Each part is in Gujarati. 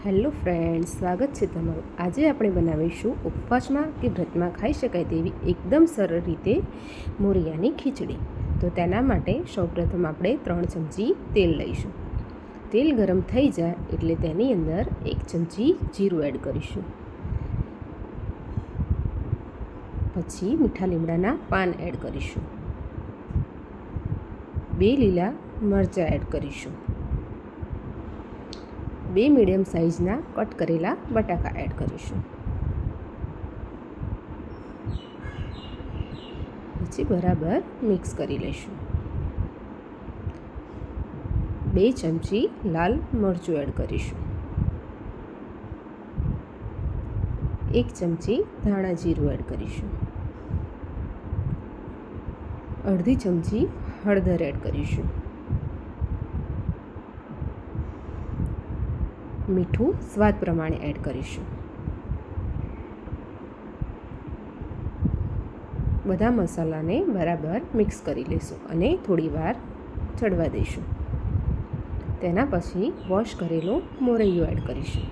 હેલો ફ્રેન્ડ્સ, સ્વાગત છે તમારું। આજે આપણે બનાવીશું ઉપવાસમાં કે વ્રતમાં ખાઈ શકાય તેવી એકદમ સરળ રીતે મોરૈયાની ખીચડી। તો તેના માટે સૌપ્રથમ આપણે 3 ચમચી તેલ લઈશું। તેલ ગરમ થઈ જાય એટલે તેની અંદર 1 ચમચી જીરું એડ કરીશું। પછી મીઠા લીમડાના પાન એડ કરીશું। 2 લીલા મરચાં એડ કરીશું। 2 મીડિયમ સાઇઝના કટ કરેલા બટાકા એડ કરીશું। પછી બરાબર મિક્સ કરી લઈશું। 2 ચમચી લાલ મરચું એડ કરીશું। 1 ચમચી ધાણા જીરું એડ કરીશું। અડધી ચમચી હળદર એડ કરીશું। મીઠું સ્વાદ પ્રમાણે એડ કરીશું। બધા મસાલાને બરાબર મિક્સ કરી લઈશું અને થોડીવાર ચડવા દઈશું। તેના પછી વોશ કરેલો મોરૈયો એડ કરીશું।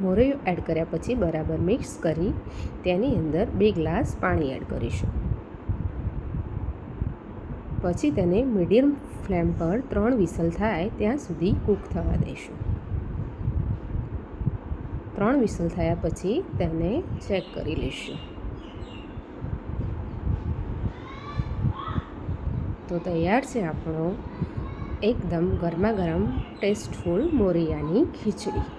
મોરૈયો એડ કર્યા પછી બરાબર મિક્સ કરી તેની અંદર 2 ગ્લાસ પાણી એડ કરીશું। પછી તેને મીડિયમ ફ્લેમ પર 3 વિસલ થાય ત્યાં સુધી કૂક થવા દઈશું। 3 વિસલ થયા પછી તેને ચેક કરી લઈશું। તો તૈયાર છે આપણો એકદમ ગરમા ગરમ ટેસ્ટફુલ મોરૈયાની ખીચડી।